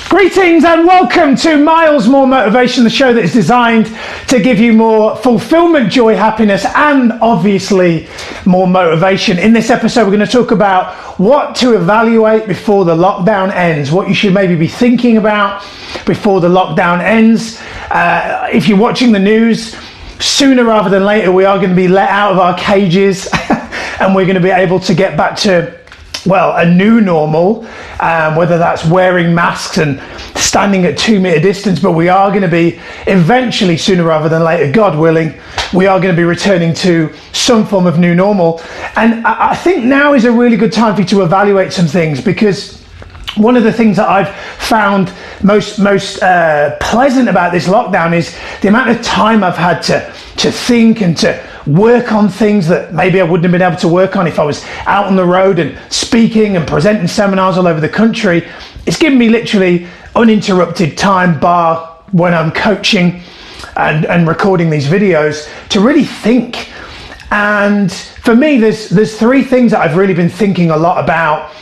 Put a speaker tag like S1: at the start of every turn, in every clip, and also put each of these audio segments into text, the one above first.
S1: Greetings and welcome to Miles More Motivation, the show that is designed to give you more fulfillment, joy, happiness, and obviously more motivation. In this episode, we're going to talk about what to evaluate before the lockdown ends, what you should maybe be thinking about before the lockdown ends. If you're watching the news, sooner rather than later, we are going to be let out of our cages and we're going to be able to get back to a new normal, whether that's wearing masks and standing at 2 meter distance, but we are going to be eventually, sooner rather than later, God willing, we are going to be returning to some form of new normal. And I think now is a really good time for you to evaluate some things, because one of the things that I've found most pleasant about this lockdown is the amount of time I've had to think and to work on things that maybe I wouldn't have been able to work on if I was out on the road and speaking and presenting seminars all over the country. It's given me literally uninterrupted time, bar when I'm coaching and recording these videos, to really think. And for me, there's three things that I've really been thinking a lot about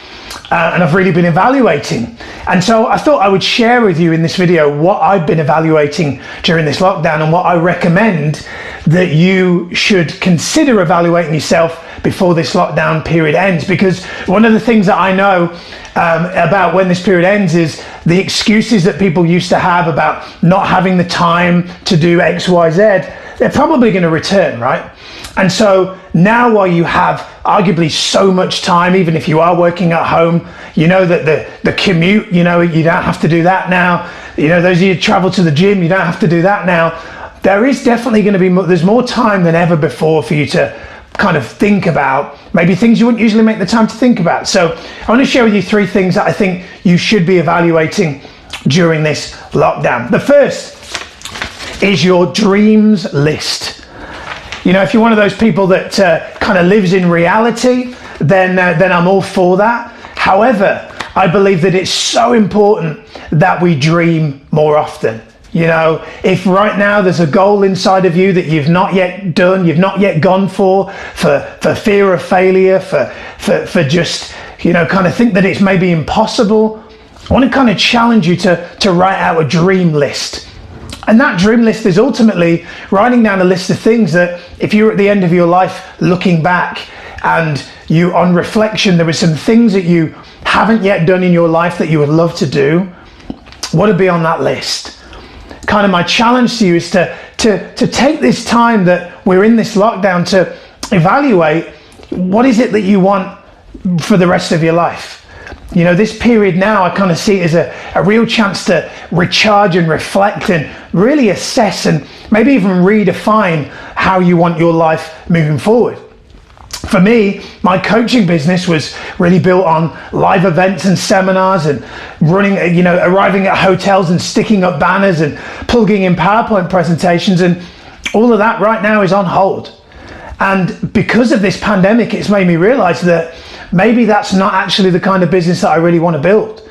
S1: and I've really been evaluating. And so I thought I would share with you in this video what I've been evaluating during this lockdown and what I recommend that you should consider evaluating yourself before this lockdown period ends. Because one of the things that I know about when this period ends is the excuses that people used to have about not having the time to do X, Y, Z, they're probably going to return, right? And so now, while you have arguably so much time, even if you are working at home, you know that the commute, you don't have to do that now. Those of you who travel to the gym, you don't have to do that now. There is definitely going to be there's more time than ever before for you to kind of think about maybe things you wouldn't usually make the time to think about. So I want to share with you three things that I think you should be evaluating during this lockdown. The first is your dreams list. If you're one of those people that kind of lives in reality, then I'm all for that. However, I believe that it's so important that we dream more often. If right now there's a goal inside of you that you've not yet done, you've not yet gone for fear of failure, for just, kind of think that it's maybe impossible, I want to kind of challenge you to write out a dream list. And that dream list is ultimately writing down a list of things that if you're at the end of your life looking back and you, on reflection, there were some things that you haven't yet done in your life that you would love to do, what would be on that list? Kind of my challenge to you is to take this time that we're in this lockdown to evaluate what is it that you want for the rest of your life. This period now, I kind of see it as a real chance to recharge and reflect and really assess and maybe even redefine how you want your life moving forward. For me, my coaching business was really built on live events and seminars and running, arriving at hotels and sticking up banners and plugging in PowerPoint presentations, and all of that right now is on hold. And because of this pandemic, it's made me realize that maybe that's not actually the kind of business that I really want to build.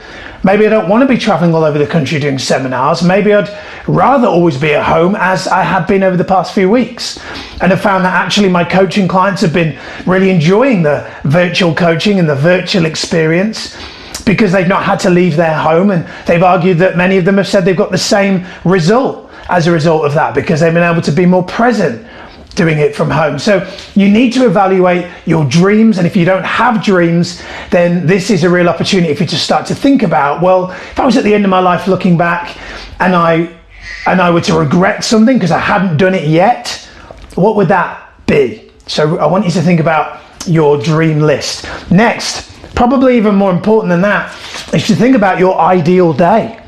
S1: Maybe I don't want to be traveling all over the country doing seminars. Maybe I'd rather always be at home, as I have been over the past few weeks. And I've found that actually my coaching clients have been really enjoying the virtual coaching and the virtual experience because they've not had to leave their home. And they've argued that many of them have said they've got the same result as a result of that because they've been able to be more present doing it from home. So you need to evaluate your dreams, and if you don't have dreams, then this is a real opportunity for you to start to think about, well, if I was at the end of my life looking back and I were to regret something because I hadn't done it yet, what would that be? So I want you to think about your dream list. Next, probably even more important than that, is to think about your ideal day.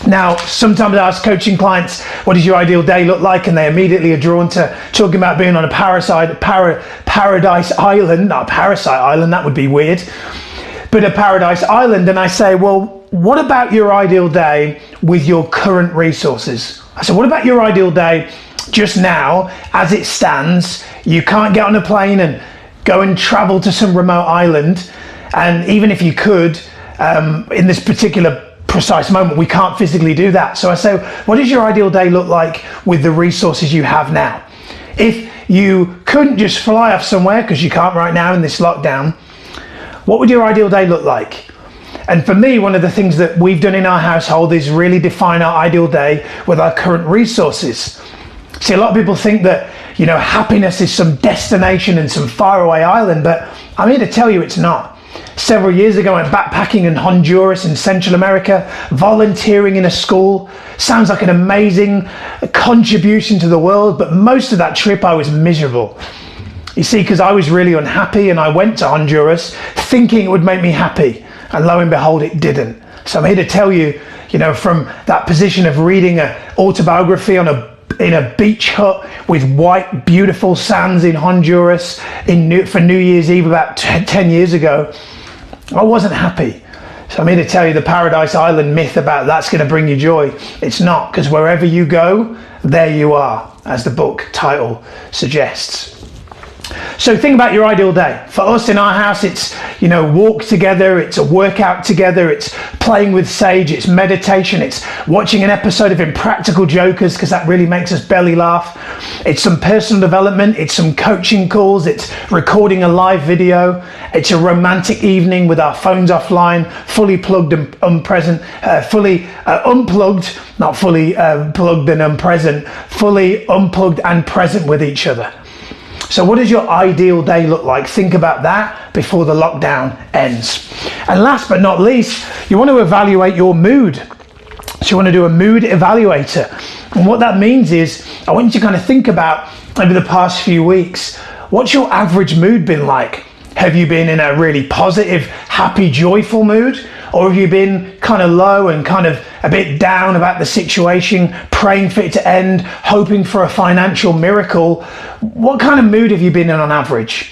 S1: Now, sometimes I ask coaching clients, what does your ideal day look like? And they immediately are drawn to talking about being on a paradise island. Not a parasite island, that would be weird. But a paradise island. And I say, well, what about your ideal day with your current resources? I said, what about your ideal day just now, as it stands? You can't get on a plane and go and travel to some remote island. And even if you could, in this particular precise moment, we can't physically do that. So I say, what does your ideal day look like with the resources you have now? If you couldn't just fly off somewhere, because you can't right now in this lockdown, what would your ideal day look like? And for me, one of the things that we've done in our household is really define our ideal day with our current resources. See, a lot of people think that, happiness is some destination in some faraway island, but I'm here to tell you it's not. Several years ago, I went backpacking in Honduras in Central America, volunteering in a school. Sounds like an amazing contribution to the world, but most of that trip I was miserable. You see, because I was really unhappy, and I went to Honduras thinking it would make me happy, and lo and behold, it didn't. So I'm here to tell you, from that position of reading an autobiography in a beach hut with white, beautiful sands in Honduras for New Year's Eve about 10 years ago, I wasn't happy. So I'm here to tell you the Paradise Island myth about that's going to bring you joy. It's not, because wherever you go, there you are, as the book title suggests. So think about your ideal day. For us in our house, it's, walk together, it's a workout together, it's playing with Sage, it's meditation, it's watching an episode of Impractical Jokers because that really makes us belly laugh. It's some personal development, it's some coaching calls, it's recording a live video, it's a romantic evening with our phones offline, fully plugged and unplugged, not fully plugged and unpresent, fully unplugged and present with each other. So what does your ideal day look like? Think about that before the lockdown ends. And last but not least, you want to evaluate your mood. So you want to do a mood evaluator. And what that means is, I want you to kind of think about over the past few weeks, what's your average mood been like? Have you been in a really positive, happy, joyful mood? Or have you been kind of low and kind of a bit down about the situation, praying for it to end, hoping for a financial miracle? What kind of mood have you been in on average?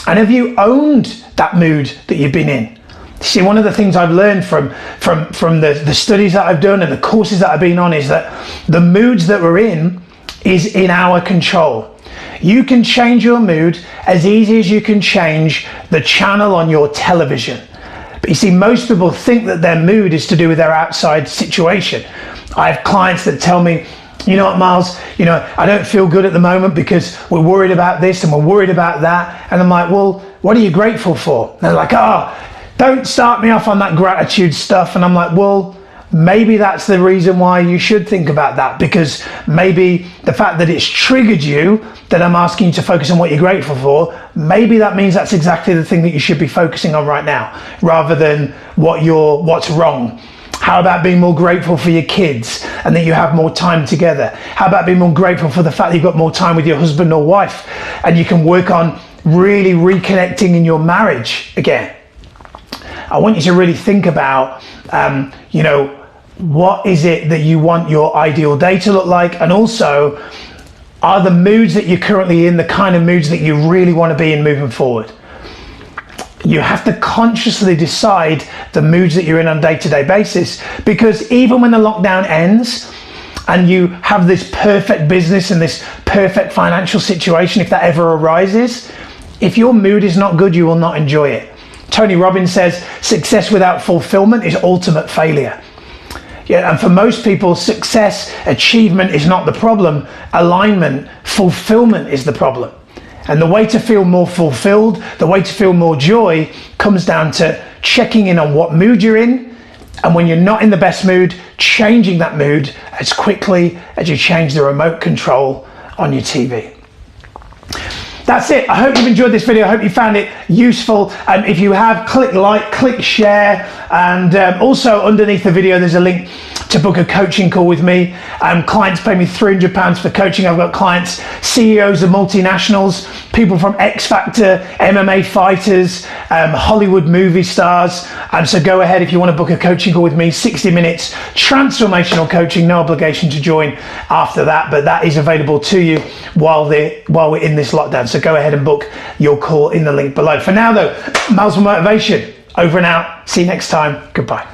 S1: And have you owned that mood that you've been in? See, one of the things I've learned from the studies that I've done and the courses that I've been on is that the moods that we're in is in our control. You can change your mood as easy as you can change the channel on your television. But you see, most people think that their mood is to do with their outside situation. I have clients that tell me, you know what, Miles, I don't feel good at the moment because we're worried about this and we're worried about that. And I'm like, well, what are you grateful for? And they're like, don't start me off on that gratitude stuff. And I'm like, well, maybe that's the reason why you should think about that, because maybe the fact that it's triggered you, that I'm asking you to focus on what you're grateful for, maybe that means that's exactly the thing that you should be focusing on right now, rather than what's wrong. How about being more grateful for your kids and that you have more time together? How about being more grateful for the fact that you've got more time with your husband or wife and you can work on really reconnecting in your marriage again? I want you to really think about, what is it that you want your ideal day to look like? And also, are the moods that you're currently in the kind of moods that you really want to be in moving forward? You have to consciously decide the moods that you're in on a day-to-day basis, because even when the lockdown ends and you have this perfect business and this perfect financial situation, if that ever arises, if your mood is not good, you will not enjoy it. Tony Robbins says success without fulfillment is ultimate failure. Yeah, and for most people, success, achievement is not the problem. Alignment, fulfillment is the problem. And the way to feel more fulfilled, the way to feel more joy, comes down to checking in on what mood you're in. And when you're not in the best mood, changing that mood as quickly as you change the remote control on your TV. That's it. I hope you've enjoyed this video. I hope you found it useful. If you have, click like, click share, and also underneath the video there's a link to book a coaching call with me. Clients pay me £300 for coaching. I've got clients, CEOs of multinationals, people from X Factor, MMA fighters, Hollywood movie stars. So go ahead if you want to book a coaching call with me, 60 minutes, transformational coaching, no obligation to join after that, but that is available to you while we're in this lockdown. So go ahead and book your call in the link below. For now though, Miles for Motivation, over and out. See you next time. Goodbye.